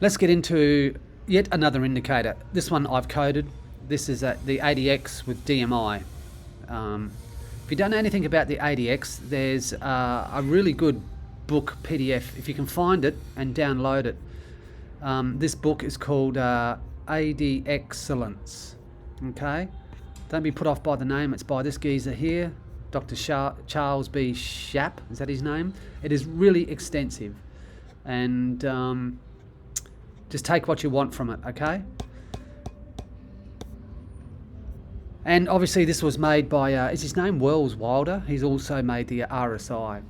Let's get into yet another indicator. This one I've coded. This is the ADX with DMI. If you don't know anything about the ADX, there's a really good book PDF, if you can find it and download it. This book is called AD Excellence. Okay, don't be put off by the name. It's by this geezer here, Dr. Charles B. Shapp. Is that his name? It is really extensive, and just take what you want from it. Okay. And obviously this was made by, is his name Wells Wilder? He's also made the RSI.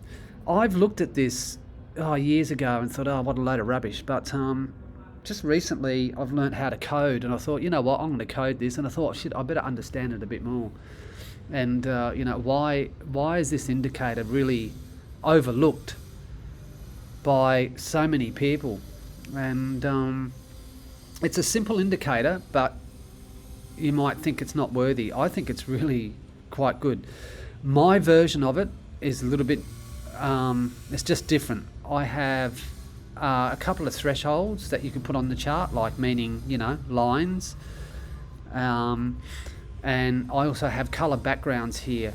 I've looked at this years ago and thought, oh, what a load of rubbish. But just recently I've learned how to code, and I thought, you know what, I'm going to code this. And I thought, shit, I better understand it a bit more. And, why is this indicator really overlooked by so many people? And it's a simple indicator, but you might think it's not worthy. I think it's really quite good. My version of it is a little bit, it's just different. I have a couple of thresholds that you can put on the chart, like meaning, lines. And I also have color backgrounds here.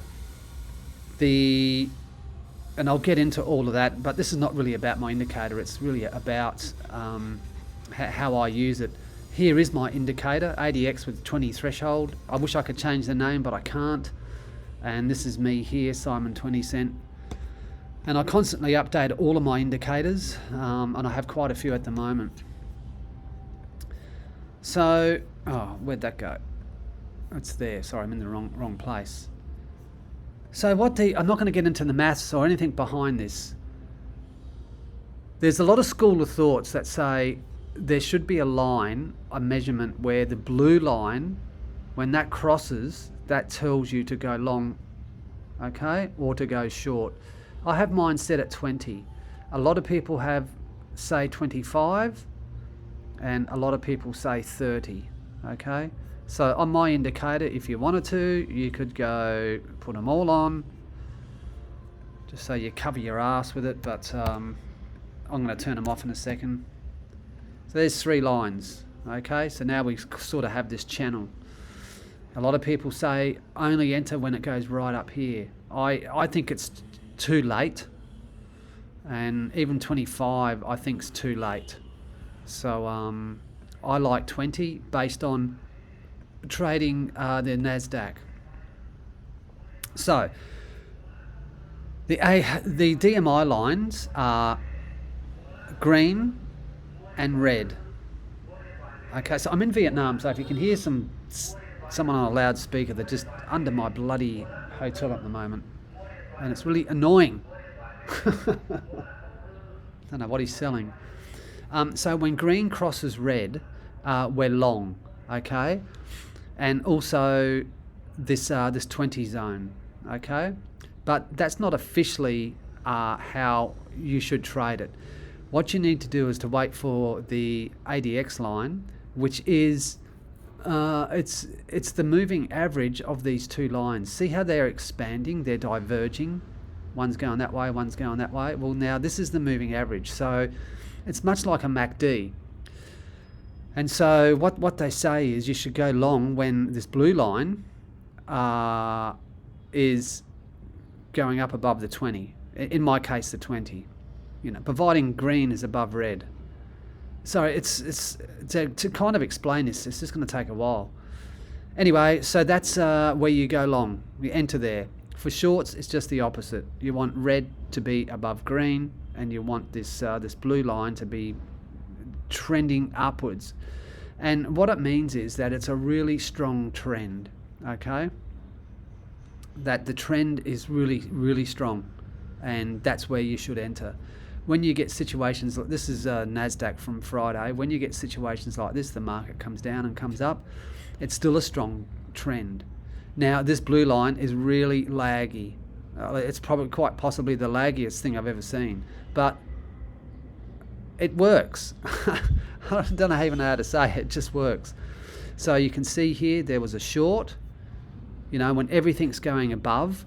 And I'll get into all of that, but this is not really about my indicator. It's really about how I use it. Here is my indicator, ADX with 20 threshold. I wish I could change the name, but I can't. And this is me here, Simon 20 Cent. And I constantly update all of my indicators, and I have quite a few at the moment. So, where'd that go? It's there. Sorry, I'm in the wrong place. So I'm not going to get into the maths or anything behind this. There's a lot of school of thoughts that say there should be a measurement where the blue line, when that crosses, that tells you to go long, okay, or to go short. I have mine set at 20. A lot of people say 25, and a lot of people say 30, okay? So on my indicator, if you wanted to, you could go put them all on, just so you cover your ass with it, but I'm going to turn them off in a second. So there's 3 lines, okay? So now we sort of have this channel. A lot of people say only enter when it goes right up here. I think it's too late, and even 25 I think is too late. So I like 20 based on trading the NASDAQ. So the DMI lines are green and red. Okay, so I'm in Vietnam, so if you can hear someone on a loudspeaker, they're just under my bloody hotel at the moment, and it's really annoying. Don't know what he's selling. So when green crosses red, we're long, okay, and also this 20 zone, okay, but that's not officially how you should trade it. What you need to do is to wait for the ADX line, which is it's the moving average of these 2 lines. See how they're expanding, they're diverging. One's going that way, one's going that way. Well, now this is the moving average, so it's much like a MACD. And so what they say is you should go long when this blue line is going up above the 20. In my case, the 20. Providing green is above red. So it's to kind of explain this, it's just going to take a while. Anyway, so that's where you go long. You enter there. For shorts, it's just the opposite. You want red to be above green, and you want this blue line to be trending upwards. And what it means is that it's a really strong trend, okay? That the trend is really, really strong, and that's where you should enter. When you get situations like this, is NASDAQ from Friday. When you get situations like this, the market comes down and comes up. It's still a strong trend. Now, this blue line is really laggy. It's probably quite possibly the laggiest thing I've ever seen. But it works. I don't even know how to say it. It just works. So you can see here there was a short. When everything's going above,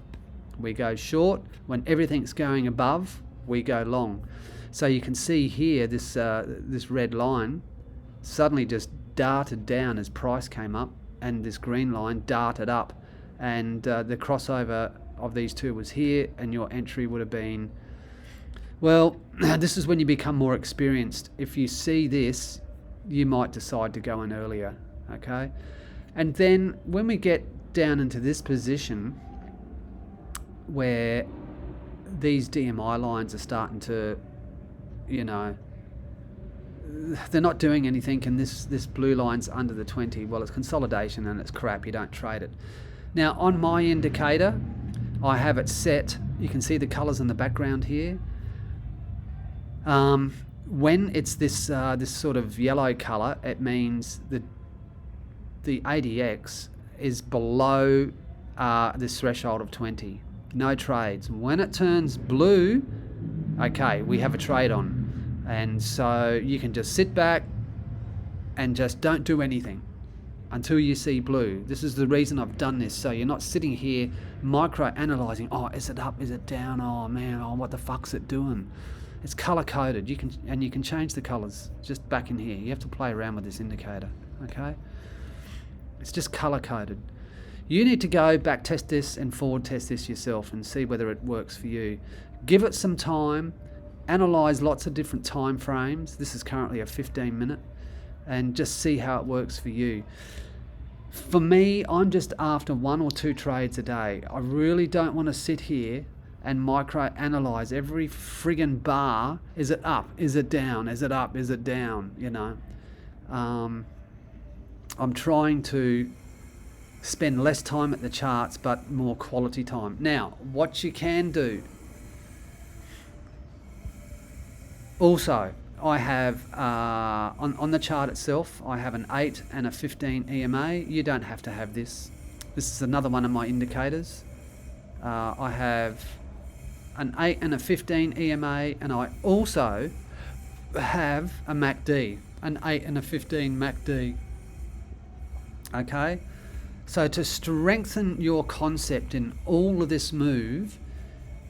we go short. When everything's going above, we go long. So you can see here this this red line suddenly just darted down as price came up, and this green line darted up, and the crossover of these two was here, and your entry would have been, well, this is when you become more experienced. If you see this, you might decide to go in earlier, okay? And then when we get down into this position where these DMI lines are starting to, you know, they're not doing anything, and this blue line's under the 20, well, it's consolidation and it's crap, you don't trade it. Now on my indicator, I have it set, you can see the colors in the background here. When it's this this sort of yellow color, it means that the ADX is below this threshold of 20. No trades. When it turns blue, okay, we have a trade on. And so you can just sit back and just don't do anything until you see blue. This is the reason I've done this, so you're not sitting here micro analyzing, oh, is it up, is it down, oh man, oh, what the fuck's it doing? It's color coded. You can change the colors just back in here. You have to play around with this indicator, okay? It's just color coded. You need to go back test this and forward test this yourself and see whether it works for you. Give it some time, analyze lots of different time frames. This is currently a 15-minute, and just see how it works for you. For me, I'm just after 1 or 2 trades a day. I really don't want to sit here and micro analyze every friggin' bar. Is it up? Is it down? Is it up? Is it down? You know, I'm trying to spend less time at the charts but more quality time. Now, what you can do also, I have on the chart itself, I have an 8 and a 15 EMA. You don't have to have this. This is another one of my indicators. I have an 8 and a 15 EMA, and I also have a MACD, an 8 and a 15 MACD. Okay, so to strengthen your concept in all of this move,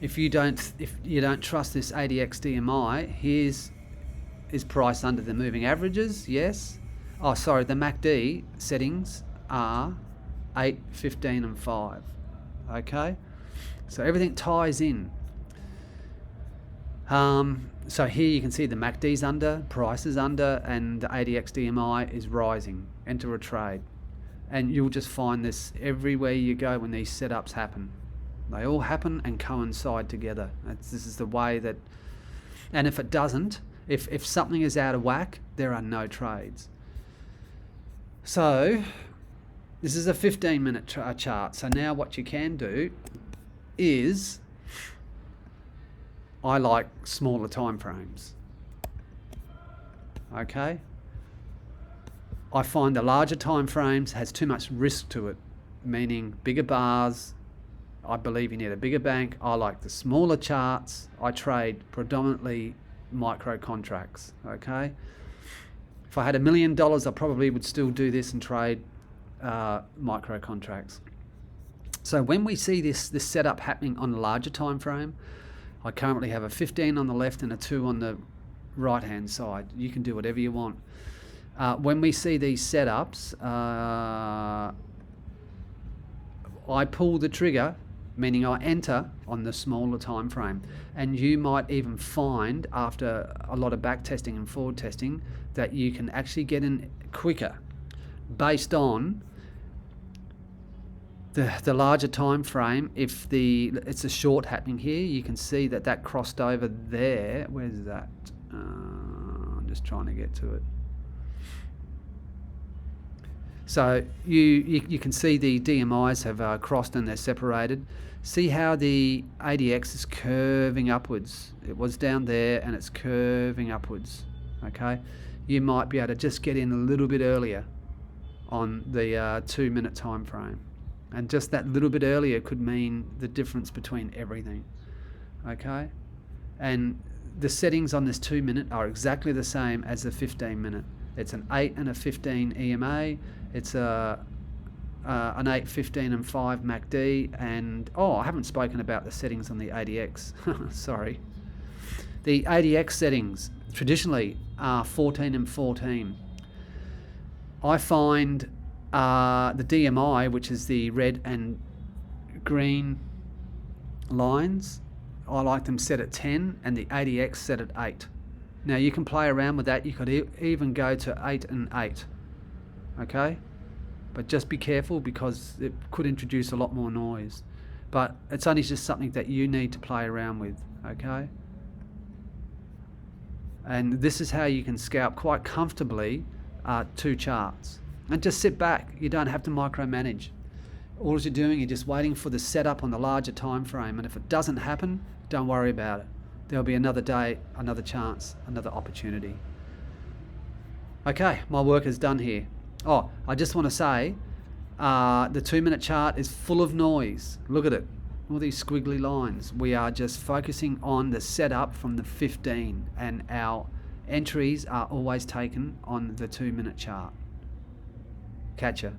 if you don't trust this ADX DMI, here's is price under the moving averages. Yes. Oh, sorry, the MACD settings are 8, 15 and 5. Okay, so everything ties in. So here you can see the MACD's under, price is under, and the ADX DMI is rising. Enter a trade. And you'll just find this everywhere you go when these setups happen. They all happen and coincide together. This is the way that, and if it doesn't, if something is out of whack, there are no trades. So this is a 15-minute chart. So now what you can do is, I like smaller time frames. Okay, I find the larger time frames has too much risk to it, meaning bigger bars. I believe you need a bigger bank. I like the smaller charts. I trade predominantly micro contracts. Okay, if I had $1 million, I probably would still do this and trade micro contracts. So when we see this setup happening on a larger time frame, I currently have a 15 on the left and a 2 on the right hand side. You can do whatever you want. When we see these setups, I pull the trigger, meaning I enter on the smaller time frame. And you might even find, after a lot of back testing and forward testing, that you can actually get in quicker based on the larger time frame. If it's a short happening here, you can see that crossed over there. Where's that? I'm just trying to get to it. So you can see the DMIs have crossed and they're separated. See how the ADX is curving upwards. It was down there and it's curving upwards. Okay, you might be able to just get in a little bit earlier on the 2-minute time frame. And just that little bit earlier could mean the difference between everything. Okay, and the settings on this 2-minute are exactly the same as the 15-minute. It's an 8 and a 15 EMA. It's an 8, 15 and 5 MACD. And I haven't spoken about the settings on the ADX. Sorry. The ADX settings traditionally are 14 and 14. I find the DMI, which is the red and green lines, I like them set at 10, and the ADX set at 8. Now you can play around with that. You could even go to 8 and 8. Okay? But just be careful, because it could introduce a lot more noise. But it's only just something that you need to play around with. Okay? And this is how you can scalp quite comfortably 2 charts. And just sit back. You don't have to micromanage. All you're doing, you're just waiting for the setup on the larger time frame. And if it doesn't happen, don't worry about it. There'll be another day, another chance, another opportunity. Okay, my work is done here. Oh, I just want to say, the 2-minute chart is full of noise. Look at it. All these squiggly lines. We are just focusing on the setup from the 15, and our entries are always taken on the 2-minute chart. Catch ya.